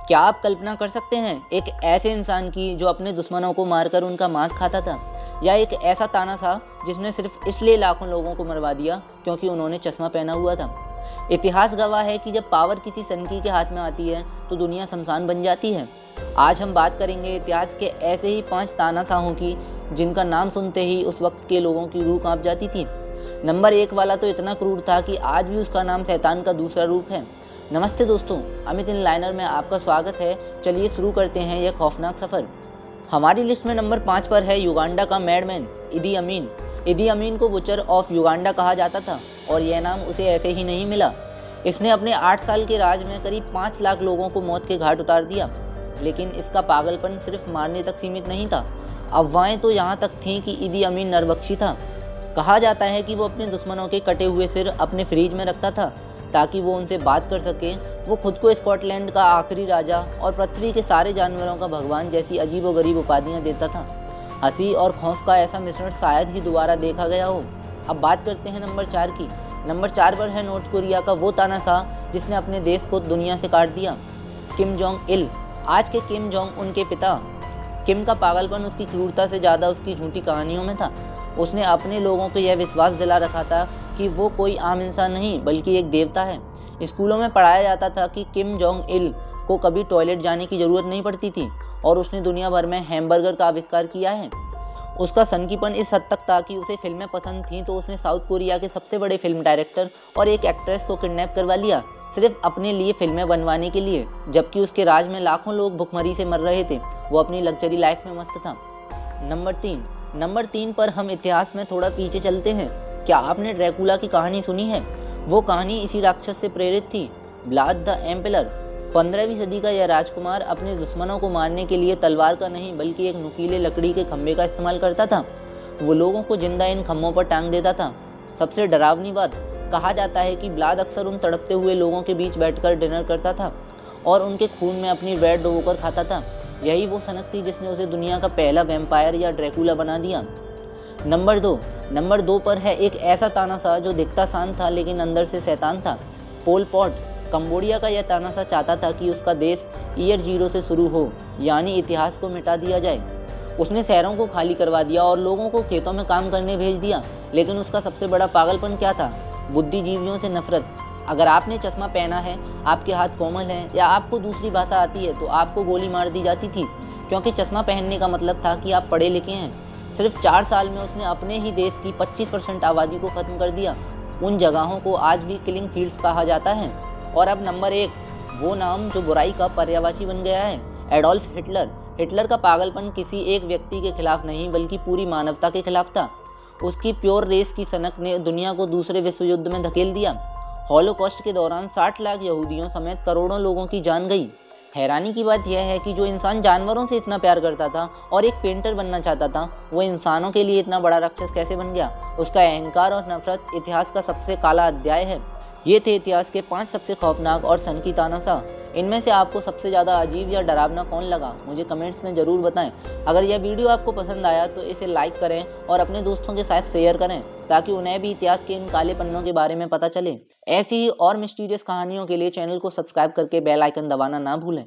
क्या आप कल्पना कर सकते हैं एक ऐसे इंसान की जो अपने दुश्मनों को मारकर उनका मांस खाता था, या एक ऐसा तानाशाह जिसने सिर्फ इसलिए लाखों लोगों को मरवा दिया क्योंकि उन्होंने चश्मा पहना हुआ था। इतिहास गवाह है कि जब पावर किसी सनकी के हाथ में आती है तो दुनिया शमशान बन जाती है। आज हम बात करेंगे इतिहास के ऐसे ही 5 तानाशाहों की जिनका नाम सुनते ही उस वक्त के लोगों की रूह कांप जाती थी। नंबर 1 वाला तो इतना क्रूर था कि आज भी उसका नाम शैतान का दूसरा रूप है। नमस्ते दोस्तों, अमित इन लाइनर में आपका स्वागत है। चलिए शुरू करते हैं यह खौफनाक सफ़र। हमारी लिस्ट में नंबर 5 पर है युगांडा का मैडमैन इदी अमीन। इदी अमीन को बुचर ऑफ युगांडा कहा जाता था और यह नाम उसे ऐसे ही नहीं मिला। इसने अपने 8 साल के राज में करीब 5 लाख लोगों को मौत के घाट उतार दिया। लेकिन इसका पागलपन सिर्फ मारने तक सीमित नहीं था। अफवाहें तो यहाँ तक थीं कि इदी अमीन नरबख्शी था। कहा जाता है कि वो अपने दुश्मनों के कटे हुए सिर अपने फ्रिज में रखता था ताकि वो उनसे बात कर सके। वो खुद को स्कॉटलैंड का आखिरी राजा और पृथ्वी के सारे जानवरों का भगवान जैसी अजीब व गरीब उपाधियाँ देता था। हंसी और खौफ का ऐसा मिश्रण शायद ही दोबारा देखा गया हो। अब बात करते हैं नंबर 4 की। नंबर 4 पर है नॉर्थ कोरिया का वो तानाशाह जिसने अपने देश को दुनिया से काट दिया, किम जोंग इल। आज के किम जोंग उनके पिता। किम का पागलपन उसकी क्रूरता से ज़्यादा उसकी झूठी कहानियों में था। उसने अपने लोगों को यह विश्वास दिला रखा था कि वो कोई आम इंसान नहीं बल्कि एक देवता है। स्कूलों में पढ़ाया जाता था कि किम जोंग इल को कभी टॉयलेट जाने की ज़रूरत नहीं पड़ती थी और उसने दुनिया भर में हैमबर्गर का आविष्कार किया है। उसका सनकीपन इस हद तक था कि उसे फिल्में पसंद थीं तो उसने साउथ कोरिया के सबसे बड़े फिल्म डायरेक्टर और एक एक्ट्रेस को किडनैप करवा लिया सिर्फ अपने लिए फिल्में बनवाने के लिए। जबकि उसके राज में लाखों लोग भुखमरी से मर रहे थे, वो अपनी लग्जरी लाइफ में मस्त था। नंबर 3 पर हम इतिहास में थोड़ा पीछे चलते हैं। क्या आपने ड्रैकुला की कहानी सुनी है? वो कहानी इसी राक्षस से प्रेरित थी, व्लाद द एम्परर। 15वीं सदी का यह राजकुमार अपने दुश्मनों को मारने के लिए तलवार का नहीं बल्कि एक नुकीले लकड़ी के खंभे का इस्तेमाल करता था। वो लोगों को जिंदा इन खंभों पर टांग देता था। सबसे डरावनी बात, कहा जाता है कि व्लाद अक्सर उन तड़पते हुए लोगों के बीच बैठकर डिनर करता था और उनके खून में अपनी रेड डुबोकर खाता था। यही वो सनक थी जिसने उसे दुनिया का पहला वैम्पायर या ड्रैकुला बना दिया। नंबर 2 पर है एक ऐसा तानाशाह जो दिखता शांत था लेकिन अंदर से शैतान था, पोल पॉट। कंबोडिया का यह तानाशाह चाहता था कि उसका देश ईयर 0 से शुरू हो, यानी इतिहास को मिटा दिया जाए। उसने शहरों को खाली करवा दिया और लोगों को खेतों में काम करने भेज दिया। लेकिन उसका सबसे बड़ा पागलपन क्या था? बुद्धिजीवियों से नफरत। अगर आपने चश्मा पहना है, आपके हाथ कोमल हैं या आपको दूसरी भाषा आती है तो आपको गोली मार दी जाती थी, क्योंकि चश्मा पहनने का मतलब था कि आप पढ़े लिखे हैं। सिर्फ 4 साल में उसने अपने ही देश की 25% आबादी को ख़त्म कर दिया। उन जगहों को आज भी किलिंग फील्ड्स कहा जाता है। और अब नंबर 1, वो नाम जो बुराई का पर्यायवाची बन गया है, एडोल्फ हिटलर। हिटलर का पागलपन किसी एक व्यक्ति के खिलाफ नहीं बल्कि पूरी मानवता के खिलाफ था। उसकी प्योर रेस की सनक ने दुनिया को दूसरे विश्व युद्ध में धकेल दिया। हॉलोकॉस्ट के दौरान 60 लाख यहूदियों समेत करोड़ों लोगों की जान गई। हैरानी की बात यह है कि जो इंसान जानवरों से इतना प्यार करता था और एक पेंटर बनना चाहता था, वो इंसानों के लिए इतना बड़ा राक्षस कैसे बन गया? उसका अहंकार और नफरत इतिहास का सबसे काला अध्याय है। ये थे इतिहास के 5 सबसे खौफनाक और सनकी तानाशाह। इनमें से आपको सबसे ज़्यादा अजीब या डरावना कौन लगा, मुझे कमेंट्स में ज़रूर बताएं। अगर यह वीडियो आपको पसंद आया तो इसे लाइक करें और अपने दोस्तों के साथ शेयर करें ताकि उन्हें भी इतिहास के इन काले पन्नों के बारे में पता चले। ऐसी ही और मिस्टीरियस कहानियों के लिए चैनल को सब्सक्राइब करके बेल आइकन दबाना ना भूलें।